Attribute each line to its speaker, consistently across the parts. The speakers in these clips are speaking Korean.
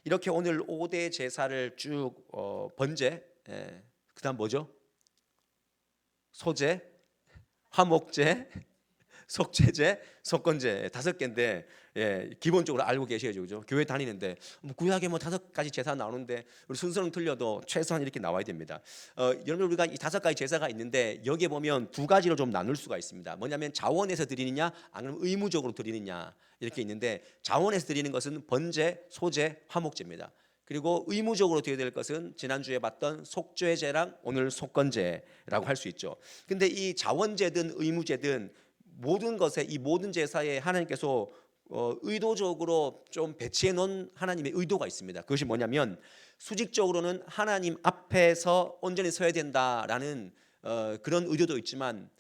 Speaker 1: 이렇게 오늘 5대 제사를 쭉 번제, 그다음 뭐죠? 소제, 화목제, 속죄제, 속건제 5개인데 기본적으로 알고 계셔야죠, 그죠? 교회 다니는데 구약에 뭐 5가지 제사 나오는데 우리 순서는 틀려도 최소한 이렇게 나와야 됩니다. 여러분 우리가 이 5가지 제사가 있는데 여기에 보면 2가지로 좀 나눌 수가 있습니다. 뭐냐면 자원해서 드리느냐, 아니면 의무적으로 드리느냐 이렇게 있는데 자원해서 드리는 것은 번제, 소제, 화목제입니다. 그리고 의무적으로 드려야 될 것은 지난주에 봤던 속죄제랑 오늘 속건제라고 할 수 있죠. 근데 이 자원제든 의무제든 모든 것에 이 모든 제사에 하나님께서 의도적으로 좀 배치해 놓은 하나님의 의도가 있습니다. 그것이 뭐냐면 수직적으로는 하나님 앞에서 온전히 서야 된다라는 그런 의도도 있지만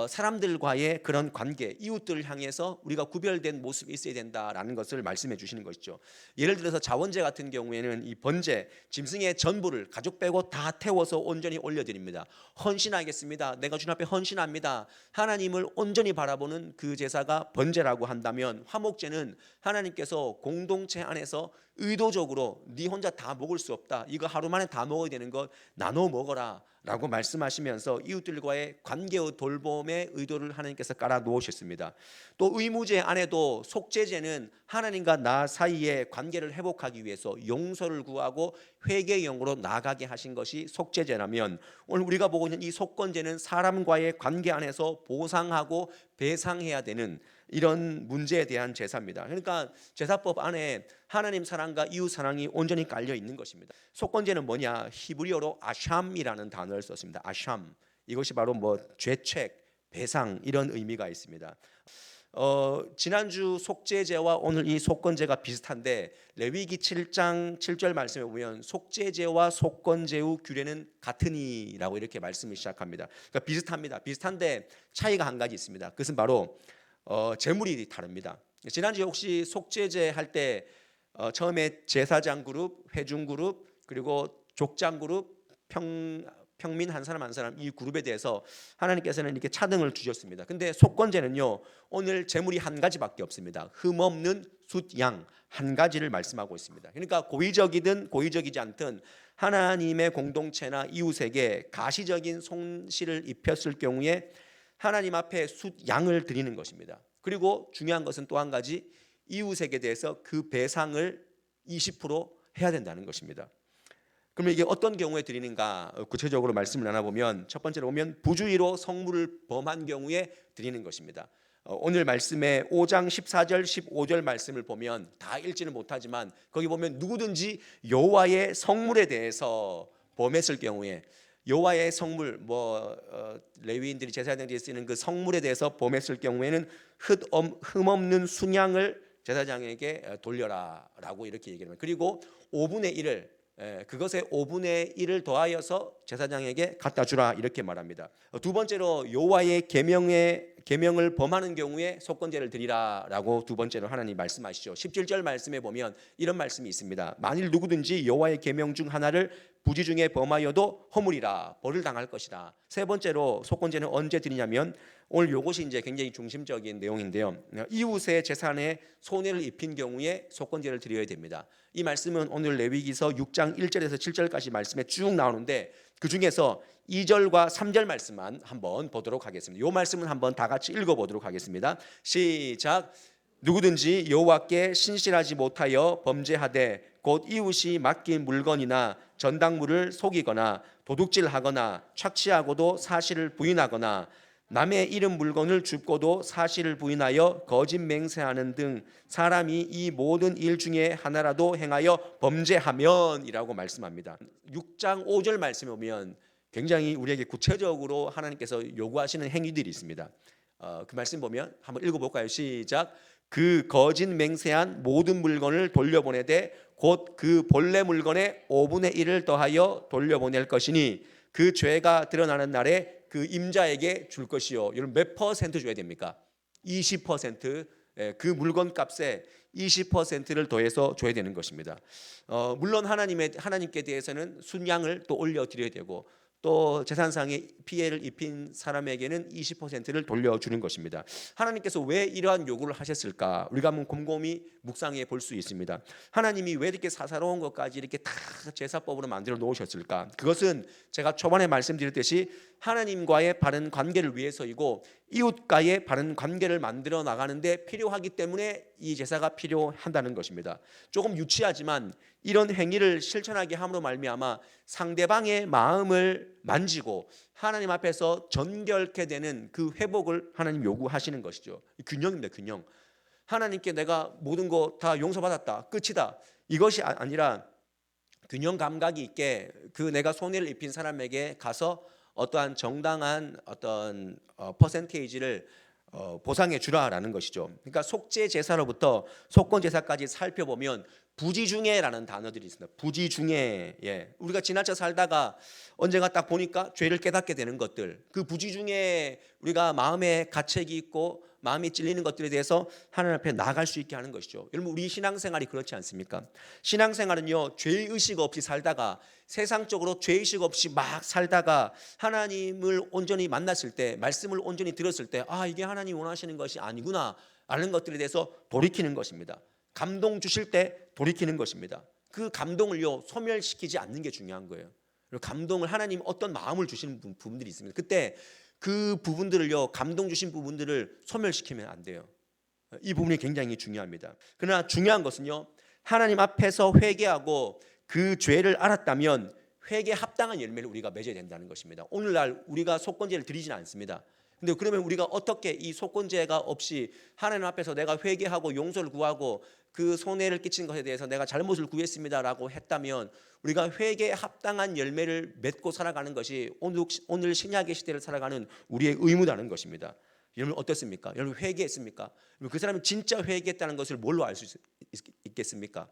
Speaker 1: 사람들과의 그런 관계, 이웃들을 향해서 우리가 구별된 모습이 있어야 된다라는 것을 말씀해 주시는 것이죠. 예를 들어서 자원제 같은 경우에는 이 번제, 짐승의 전부를 가족 빼고 다 태워서 온전히 올려드립니다. 헌신하겠습니다. 내가 주님 앞에 헌신합니다. 하나님을 온전히 바라보는 그 제사가 번제라고 한다면, 화목제는 하나님께서 공동체 안에서 의도적으로 네 혼자 다 먹을 수 없다, 이거 하루 만에 다 먹어야 되는 것 나눠 먹어라 라고 말씀하시면서 이웃들과의 관계의 돌봄의 의도를 하나님께서 깔아 놓으셨습니다. 또 의무제 안에도 속죄제는 하나님과 나 사이의 관계를 회복하기 위해서 용서를 구하고 회개의 영으로 나아가게 하신 것이 속죄제라면, 오늘 우리가 보고 있는 이 속건제는 사람과의 관계 안에서 보상하고 배상해야 되는 이런 문제에 대한 제사입니다. 그러니까 제사법 안에 하나님 사랑과 이웃 사랑이 온전히 깔려 있는 것입니다. 속건제는 뭐냐? 히브리어로 아샴이라는 단어를 썼습니다. 아샴. 이것이 바로 뭐 죄책, 배상 이런 의미가 있습니다. 지난주 속죄제와 오늘 이 속건제가 비슷한데 레위기 7장 7절 말씀에 보면 속죄제와 속건제의 규례는 같으니라고 이렇게 말씀을 시작합니다. 그러니까 비슷합니다. 비슷한데 차이가 한 가지 있습니다. 그것은 바로 제물이 다릅니다. 지난주에 혹시 속죄제 할 때 처음에 제사장 그룹, 회중 그룹, 그리고 족장 그룹, 평민 한 사람 한 사람 이 그룹에 대해서 하나님께서는 이렇게 차등을 주셨습니다. 근데 속건제는요, 오늘 제물이 한 가지밖에 없습니다. 흠없는 숫양 한 가지를 말씀하고 있습니다. 그러니까 고의적이든 고의적이지 않든 하나님의 공동체나 이웃에게 가시적인 손실을 입혔을 경우에 하나님 앞에 숫양을 드리는 것입니다. 그리고 중요한 것은 또 한 가지, 이웃에게 대해서 그 배상을 20% 해야 된다는 것입니다. 그러면 이게 어떤 경우에 드리는가 구체적으로 말씀을 나눠보면, 첫 번째로 보면 부주의로 성물을 범한 경우에 드리는 것입니다. 오늘 말씀에 5장 14절 15절 말씀을 보면 다 읽지는 못하지만 거기 보면 누구든지 여호와의 성물에 대해서 범했을 경우에, 여호와의 성물, 레위인들이 제사장들이 쓰는 그 성물에 대해서 범했을 경우에는 흠없는 순양을 제사장에게 돌려라라고 이렇게 얘기합니다. 그리고 5분의 1을 그것의 5분의 1을 더하여서 제사장에게 갖다 주라 이렇게 말합니다. 두 번째로 여호와의 계명을 범하는 경우에 속건제를 드리라라고 두 번째로 하나님 말씀하시죠. 17절 말씀에 보면 이런 말씀이 있습니다. 만일 누구든지 여호와의 계명 중 하나를 부지 중에 범하여도 허물이라, 벌을 당할 것이다. 세 번째로 속건제는 언제 드리냐면, 오늘 이것이 이제 굉장히 중심적인 내용인데요. 이웃의 재산에 손해를 입힌 경우에 속건제를 드려야 됩니다. 이 말씀은 오늘 레위기서 6장 1절에서 7절까지 말씀에 쭉 나오는데 그 중에서 2절과 3절 말씀만 한번 보도록 하겠습니다. 이 말씀은 한번 다 같이 읽어보도록 하겠습니다. 시작. 누구든지 여호와께 신실하지 못하여 범죄하되 곧 이웃이 맡긴 물건이나 전당물을 속이거나 도둑질하거나 착취하고도 사실을 부인하거나 남의 잃은 물건을 줍고도 사실을 부인하여 거짓 맹세하는 등 사람이 이 모든 일 중에 하나라도 행하여 범죄하면이라고 말씀합니다. 6장 5절 말씀에 보면 굉장히 우리에게 구체적으로 하나님께서 요구하시는 행위들이 있습니다. 그 말씀 보면 한번 읽어볼까요? 시작. 그 거짓 맹세한 모든 물건을 돌려보내되 곧 그 본래 물건의 5분의 1을 더하여 돌려보낼 것이니 그 죄가 드러나는 날에 그 임자에게 줄 것이요. 여러분 몇 퍼센트 줘야 됩니까? 20%. 그 물건 값에 20%를 더해서 줘야 되는 것입니다. 물론 하나님께 대해서는 순양을 또 올려드려야 되고, 또 재산상의 피해를 입힌 사람에게는 20%를 돌려주는 것입니다. 하나님께서 왜 이러한 요구를 하셨을까? 우리가 한번 곰곰이 묵상해 볼 수 있습니다. 하나님이 왜 이렇게 사사로운 것까지 이렇게 다 제사법으로 만들어 놓으셨을까? 그것은 제가 초반에 말씀드렸듯이 하나님과의 바른 관계를 위해서이고 이웃과의 바른 관계를 만들어 나가는데 필요하기 때문에 이 제사가 필요한다는 것입니다. 조금 유치하지만 이런 행위를 실천하게 함으로 말미암아 상대방의 마음을 만지고 하나님 앞에서 전결케 되는 그 회복을 하나님 요구하시는 것이죠. 균형입니다. 균형. 하나님께 내가 모든 거 다 용서받았다, 끝이다, 이것이 아니라 균형 감각이 있게 그 내가 손해를 입힌 사람에게 가서 어떠한 정당한 어떤 퍼센테이지를 보상해 주라라는 것이죠. 그러니까 속죄 제사로부터 속건 제사까지 살펴보면 부지중해라는 단어들이 있습니다. 부지중해. 예. 우리가 지나쳐 살다가 언젠가 딱 보니까 죄를 깨닫게 되는 것들, 그 부지중해 우리가 마음에 가책이 있고 마음이 찔리는 것들에 대해서 하나님 앞에 나아갈 수 있게 하는 것이죠. 여러분, 우리 신앙생활이 그렇지 않습니까? 신앙생활은요, 죄의식 없이 살다가 세상적으로 죄의식 없이 막 살다가 하나님을 온전히 만났을 때, 말씀을 온전히 들었을 때, 아, 이게 하나님이 원하시는 것이 아니구나 라는 것들에 대해서 돌이키는 것입니다. 감동 주실 때 돌이키는 것입니다. 그 감동을요, 소멸시키지 않는 게 중요한 거예요. 그리고 감동을, 하나님 어떤 마음을 주시는 부분들이 있습니다. 그때 그 부분들을요, 감동 주신 부분들을 소멸시키면 안 돼요. 이 부분이 굉장히 중요합니다. 그러나 중요한 것은요, 하나님 앞에서 회개하고 그 죄를 알았다면 회개에 합당한 열매를 우리가 맺어야 된다는 것입니다. 오늘날 우리가 속건제를 드리지는 않습니다. 근데 그러면 우리가 어떻게 이 속건제가 없이 하나님 앞에서 내가 회개하고 용서를 구하고 그 손해를 끼친 것에 대해서 내가 잘못을 구했습니다라고 했다면 우리가 회개에 합당한 열매를 맺고 살아가는 것이 오늘 신약의 시대를 살아가는 우리의 의무라는 것입니다. 여러분 어떻습니까? 여러분 회개했습니까? 그 사람이 진짜 회개했다는 것을 뭘로 알 수 있겠습니까?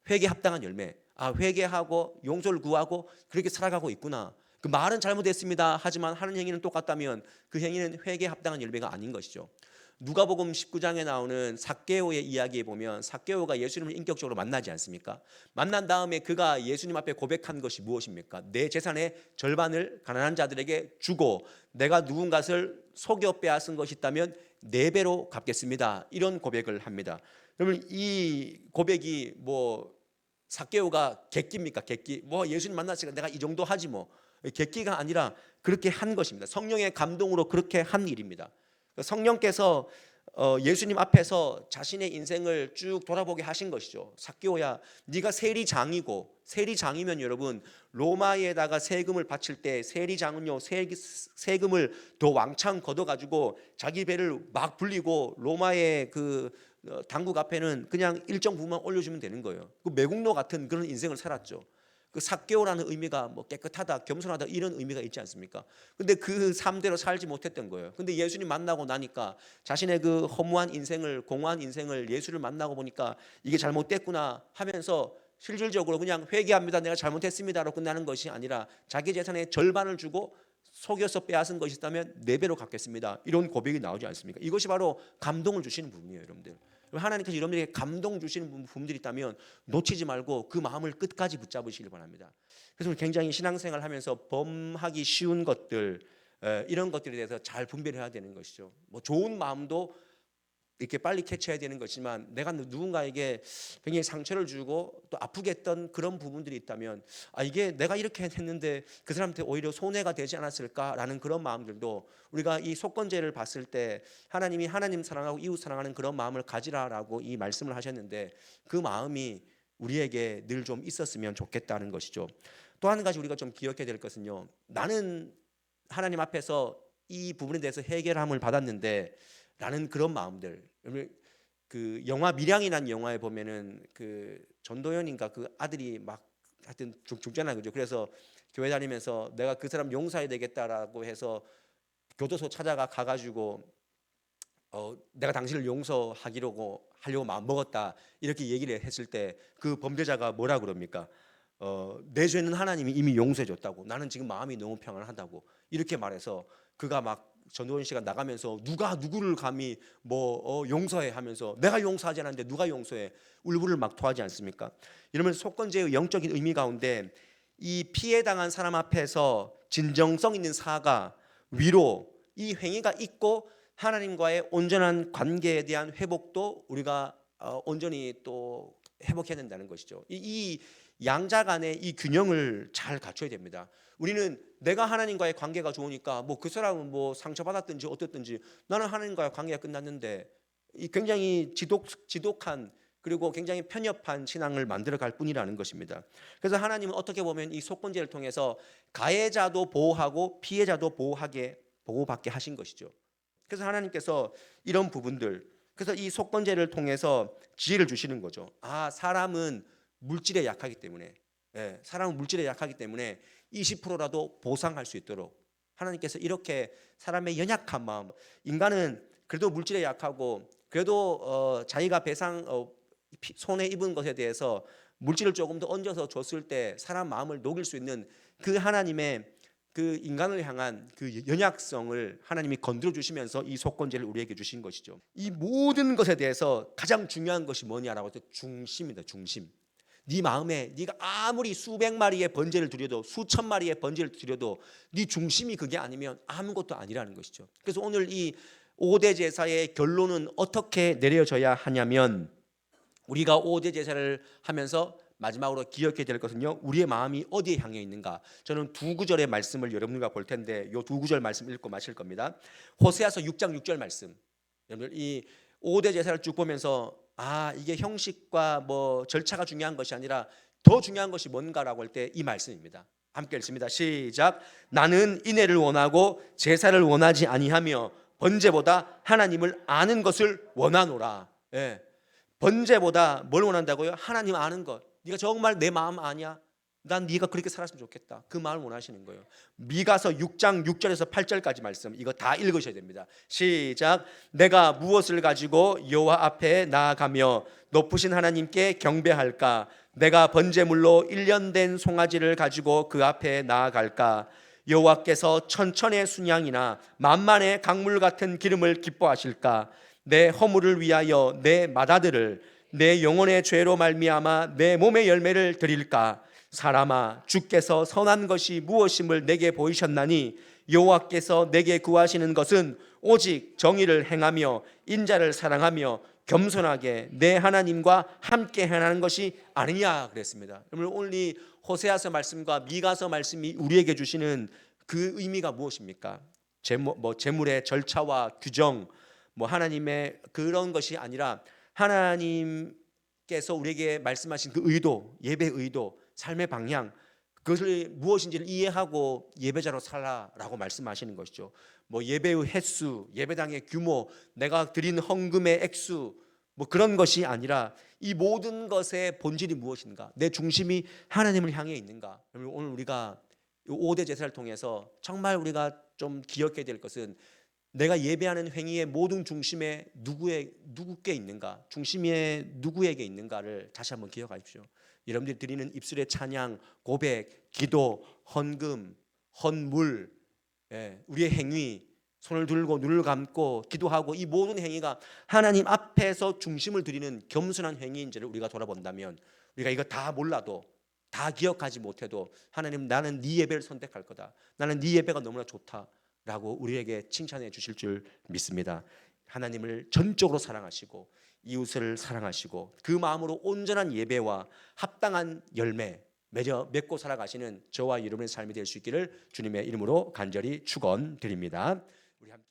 Speaker 1: 회개에 합당한 열매. 아, 회개하고 용서를 구하고 그렇게 살아가고 있구나. 그 말은 잘못했습니다 하지만 하는 행위는 똑같다면 그 행위는 회개에 합당한 열매가 아닌 것이죠. 누가복음 19장에 나오는 삭개오의 이야기에 보면 삭개오가 예수님을 인격적으로 만나지 않습니까? 만난 다음에 그가 예수님 앞에 고백한 것이 무엇입니까? 내 재산의 절반을 가난한 자들에게 주고 내가 누군가를 속여 빼앗은 것이 있다면 4배로 갚겠습니다. 이런 고백을 합니다. 그러면 이 고백이 뭐 삭개오가 객기입니까? 객기. 뭐 예수님 만났으니까 내가 이 정도 하지 뭐. 객기가 아니라 그렇게 한 것입니다. 성령의 감동으로 그렇게 한 일입니다. 성령께서 예수님 앞에서 자신의 인생을 쭉 돌아보게 하신 것이죠. 삭개오야, 네가 세리장이고, 세리장이면 여러분 로마에다가 세금을 바칠 때 세리장은요 세금을 더 왕창 걷어가지고 자기 배를 막 불리고 로마의 그 당국 앞에는 그냥 일정 부분만 올려주면 되는 거예요. 그 매국노 같은 그런 인생을 살았죠. 그 삭개오라는 의미가 뭐 깨끗하다, 겸손하다 이런 의미가 있지 않습니까? 근데 그 삶대로 살지 못했던 거예요. 근데 예수님 만나고 나니까 자신의 그 허무한 인생을, 공허한 인생을 예수를 만나고 보니까 이게 잘못됐구나 하면서 실질적으로 그냥 회개합니다, 내가 잘못했습니다로 끝나는 것이 아니라 자기 재산의 절반을 주고 속여서 빼앗은 것이 있다면 4배로 갚겠습니다. 이런 고백이 나오지 않습니까? 이것이 바로 감동을 주시는 부분이에요, 여러분들. 하나님께서 여러분에게 감동 주시는 부분들이 있다면 놓치지 말고 그 마음을 끝까지 붙잡으시길 바랍니다. 그래서 굉장히 신앙생활 하면서 범하기 쉬운 것들, 이런 것들에 대해서 잘 분별해야 되는 것이죠. 뭐 좋은 마음도 이렇게 빨리 캐치해야 되는 것이지만 내가 누군가에게 굉장히 상처를 주고 또 아프게 했던 그런 부분들이 있다면 아, 이게 내가 이렇게 했는데 그 사람한테 오히려 손해가 되지 않았을까라는 그런 마음들도 우리가 이 속건제를 봤을 때 하나님이 하나님 사랑하고 이웃 사랑하는 그런 마음을 가지라라고 이 말씀을 하셨는데 그 마음이 우리에게 늘 좀 있었으면 좋겠다는 것이죠. 또 한 가지 우리가 좀 기억해야 될 것은요, 나는 하나님 앞에서 이 부분에 대해서 해결함을 받았는데 라는 그런 마음들. 그 영화 밀양이라는 영화에 보면은 그 전도연인가 그 아들이 막 하여튼 죽잖아요, 그죠? 그래서 교회 다니면서 내가 그 사람 용서해야 되겠다라고 해서 교도소 가가지고 내가 당신을 용서하기로 하려고 마음 먹었다 이렇게 얘기를 했을 때 그 범죄자가 뭐라 그럽니까? 내 죄는 하나님이 이미 용서해 줬다고, 나는 지금 마음이 너무 평안하다고 이렇게 말해서 그가 막 전도연 씨가 나가면서 누가 누구를 감히 용서해 하면서 내가 용서하지 않았는데 누가 용서해 울분을 막 토하지 않습니까? 이러면 속건제의 영적인 의미 가운데 이 피해 당한 사람 앞에서 진정성 있는 사과, 위로, 이 행위가 있고 하나님과의 온전한 관계에 대한 회복도 우리가 온전히 또 회복해야 된다는 것이죠. 이 양자 간의 이 균형을 잘 갖춰야 됩니다. 우리는 내가 하나님과의 관계가 좋으니까 뭐 그 사람은 뭐 상처받았든지 어떻든지 나는 하나님과의 관계가 끝났는데, 이 굉장히 지독한 그리고 굉장히 편협한 신앙을 만들어갈 뿐이라는 것입니다. 그래서 하나님은 어떻게 보면 이 속건제를 통해서 가해자도 보호하고 피해자도 보호받게 하신 것이죠. 그래서 하나님께서 이런 부분들, 그래서 이 속건제를 통해서 지혜를 주시는 거죠. 사람은 물질에 약하기 때문에, 사람은 물질에 약하기 때문에 20%라도 보상할 수 있도록 하나님께서 이렇게 사람의 연약한 마음, 인간은 그래도 물질에 약하고 그래도 자기가 손해 입은 것에 대해서 물질을 조금 더 얹어서 줬을 때 사람 마음을 녹일 수 있는 그 하나님의 그 인간을 향한 그 연약성을 하나님이 건드려 주시면서 이 속건제를 우리에게 주신 것이죠. 이 모든 것에 대해서 가장 중요한 것이 뭐냐라고 해서 중심이다. 중심. 네 마음에 네가 아무리 수백 마리의 번제를 드려도 수천 마리의 번제를 드려도 네 중심이 그게 아니면 아무것도 아니라는 것이죠. 그래서 오늘 이 5대 제사의 결론은 어떻게 내려져야 하냐면, 우리가 5대 제사를 하면서 마지막으로 기억해야 될 것은요, 우리의 마음이 어디에 향해 있는가. 저는 두 구절의 말씀을 여러분과 볼 텐데 이 두 구절 말씀 읽고 마칠 겁니다. 호세아서 6장 6절 말씀. 여러분들 이 5대 제사를 쭉 보면서 이게 형식과 뭐 절차가 중요한 것이 아니라 더 중요한 것이 뭔가라고 할 때 이 말씀입니다. 함께 읽습니다. 시작. 나는 인애를 원하고 제사를 원하지 아니하며 번제보다 하나님을 아는 것을 원하노라. 번제보다 뭘 원한다고요? 하나님 아는 것. 네가 정말 내 마음 아냐? 난 네가 그렇게 살았으면 좋겠다. 그 마음을 원하시는 거예요. 미가서 6장 6절에서 8절까지 말씀, 이거 다 읽으셔야 됩니다. 시작. 내가 무엇을 가지고 여호와 앞에 나아가며 높으신 하나님께 경배할까? 내가 번제물로 1년 된 송아지를 가지고 그 앞에 나아갈까? 여호와께서 천천의 순양이나 만만의 강물 같은 기름을 기뻐하실까? 내 허물을 위하여 내 맏아들을 내 영혼의 죄로 말미암아 내 몸의 열매를 드릴까? 사람아, 주께서 선한 것이 무엇임을 내게 보이셨나니 여호와께서 내게 구하시는 것은 오직 정의를 행하며 인자를 사랑하며 겸손하게 내 하나님과 함께 행하는 것이 아니냐 그랬습니다. 여러분, 오늘 이 호세아서 말씀과 미가서 말씀이 우리에게 주시는 그 의미가 무엇입니까? 재물의 절차와 규정, 하나님의 그런 것이 아니라 하나님께서 우리에게 말씀하신 그 의도, 예배의 의도, 삶의 방향, 그것을 무엇인지를 이해하고 예배자로 살라라고 말씀하시는 것이죠. 예배의 횟수, 예배당의 규모, 내가 드린 헌금의 액수, 그런 것이 아니라 이 모든 것의 본질이 무엇인가? 내 중심이 하나님을 향해 있는가? 오늘 우리가 5대 제사를 통해서 정말 우리가 좀 기억해야 될 것은, 내가 예배하는 행위의 모든 중심에 누구께 있는가, 중심에 누구에게 있는가를 다시 한번 기억하십시오. 여러분들이 드리는 입술의 찬양, 고백, 기도, 헌금, 헌물, 우리의 행위, 손을 들고 눈을 감고 기도하고, 이 모든 행위가 하나님 앞에서 중심을 드리는 겸손한 행위인지를 우리가 돌아본다면, 우리가 이거 다 몰라도, 다 기억하지 못해도 하나님, 나는 네 예배를 선택할 거다, 나는 네 예배가 너무나 좋다 라고 우리에게 칭찬해 주실 줄 믿습니다. 하나님을 전적으로 사랑하시고 이웃을 사랑하시고 그 마음으로 온전한 예배와 합당한 열매 맺고 살아가시는 저와 여러분의 삶이 될 수 있기를 주님의 이름으로 간절히 축원드립니다. 우리 함께